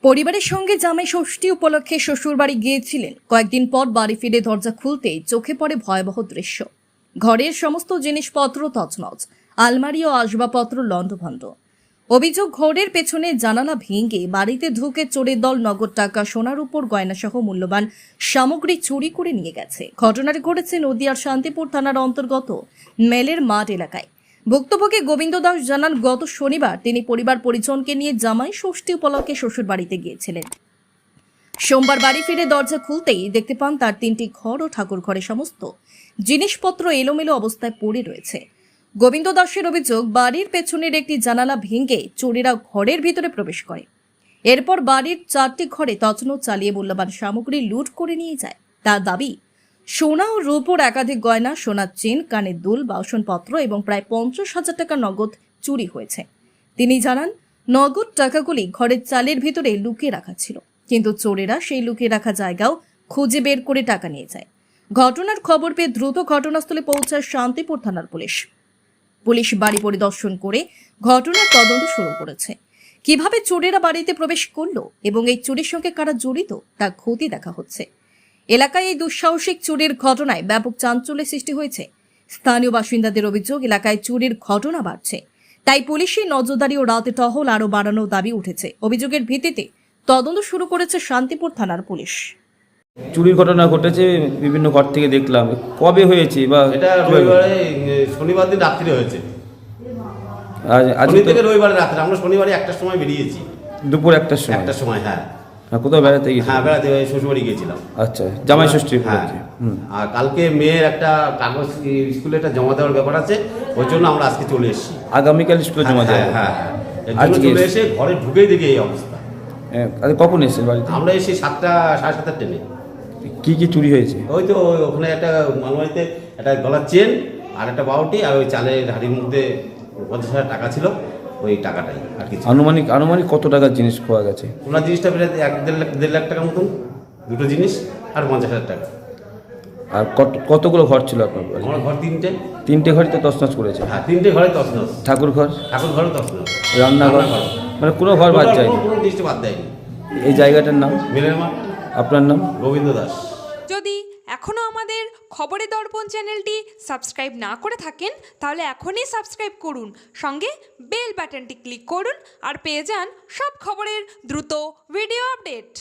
পরিবারের সঙ্গে জামাই ষষ্ঠী উপলক্ষে শ্বশুরবাড়ি গিয়েছিলেন। কয়েকদিন পর বাড়ি ফিরে দরজা খুলতেই চোখে পড়ে ভয়াবহ দৃশ্য। ঘরের সমস্ত জিনিসপত্র তছনছ, আলমারি ও আসবাবপত্র লণ্ডভণ্ড। অভিযোগ, ঘরের পেছনে জানালা ভেঙে বাড়িতে ঢুকে চোরের দল নগদ টাকা, সোনার উপর গয়নাসহ মূল্যবান সামগ্রী চুরি করে নিয়ে গেছে। ঘটনাটি ঘটেছে নদিয়ার শান্তিপুর থানার অন্তর্গত মেলের মাঠ এলাকায়। ভুক্তভোগী গোবিন্দ দাস জানান, গত শনিবার তিনি পরিবার পরিজনকে নিয়ে জামাই ষষ্ঠী উপলক্ষে শ্বশুর বাড়িতে গিয়েছিলেন। সোমবার বাড়ি ফিরে দরজা খুলতেই দেখতে পান তার 3টি ঘর ও ঠাকুর ঘরে সমস্ত জিনিসপত্র এলোমেলো অবস্থায় পড়ে রয়েছে। গোবিন্দ দাসের অভিযোগ, বাড়ির পেছনের একটি জানালা ভেঙে চোরেরা ঘরের ভিতরে প্রবেশ করে। এরপর বাড়ির 4টি ঘরে তছনছ চালিয়ে মূল্যবান সামগ্রী লুট করে নিয়ে যায়। তার দাবি, সোনা ও রূপোর একাধিক গয়না, সোনার চেন, কানের দুল, বাসনপত্র এবং প্রায় 50,000 টাকা নগদ চুরি হয়েছে। তিনি জানান, নগদ টাকাগুলি ঘরের চালের ভিতরে লুকিয়ে রাখা ছিল, কিন্তু চোরেরা সেই লুকিয়ে রাখা জায়গাও খুঁজে বের করে টাকা নিয়ে যায়। ঘটনার খবর পেয়ে দ্রুত ঘটনাস্থলে পৌঁছায় শান্তিপুর থানার পুলিশ বাড়ি পরিদর্শন করে ঘটনার তদন্ত শুরু করেছে। কিভাবে চোরেরা বাড়িতে প্রবেশ করলো এবং এই চুরির সঙ্গে কারা জড়িত তা খতিয়ে দেখা হচ্ছে। এলাকায় এই দুঃসাহসিক চুরির ঘটনায় ব্যাপক চাঞ্চল্যের সৃষ্টি হয়েছে। স্থানীয় বাসিন্দাদের অভিযোগ, এলাকায় চুরির ঘটনা বাড়ছে, তাই পুলিশি নজরদারি ও রাতে টহল আরও বাড়ানোর দাবি উঠেছে। অভিযোগের ভিত্তিতে তদন্ত শুরু করেছে শান্তিপুর থানার পুলিশ। চুরির ঘটনা ঘটেছে বিভিন্ন ঘর থেকে দেখলাম। কবে হয়েছে বা এটা রবিবারে, শনিবার দিন রাত্রে হয়েছে। আজকে থেকে রবিবারে রাত্রে আমরা শনিবারে 1টার সময় বেরিয়েছি। দুপুর 1টার সময়? 1টার সময়, হ্যাঁ। কোথাও বেড়াতে গেছি? হ্যাঁ, বেড়াতে শ্বশুরবাড়ি গিয়েছিলাম। আচ্ছা, জামাই ষষ্ঠী। হ্যাঁ, আর কালকে মেয়ের একটা কাগজ স্কুলে একটা জমা দেওয়ার ব্যাপার আছে, ওই জন্য আমরা আজকে চলে এসেছি। আগামীকাল স্কুলে জমা দেওয়া? হ্যাঁ, আজকে চলে এসে ঘরে ঢুকেই দেখি এই অবস্থা। কখন এসেছেন বাড়িতে? আমরা এসে 7টা সাড়ে 7টার ট্রেনে। কি কি চুরি হয়েছে? ওই তো ওখানে একটা আলমারিতে একটা গলার চেন আর একটা বাউটি আর ওই চালের হাড়ির মধ্যে 50,000 টাকা ছিল, ওই টাকাটাই আর কিছু। আনুমানিক কত টাকার জিনিস খোয়া গেছে? ওনার জিনিসটা প্রায় 1-1.5 লাখ টাকার মতন, দুটো জিনিস আর 50,000 টাকা। আর কতগুলো ঘর ছিল আপনার? আমার ঘর 3টে ঘরই তো তছনছ করেছে? হ্যাঁ, 3টে ঘরে তছনছ। ঠাকুর ঘরও তছনছ? রান্নাঘর? মানে কোনো ঘর বাদ যায়নি? কোনো জিনিসটা বাদ দেয়নি। এই জায়গাটার নাম? মেলের মাঠ। আপনার নাম? গোবিন্দ দাস। যদি এখনও আমাদের খবরের দর্পণ চ্যানেলটি সাবস্ক্রাইব না করে থাকেন, তাহলে এখনই সাবস্ক্রাইব করুন, সঙ্গে বেল বাটনটি ক্লিক করুন আর পেয়ে যান সব খবরের দ্রুত ভিডিও আপডেট।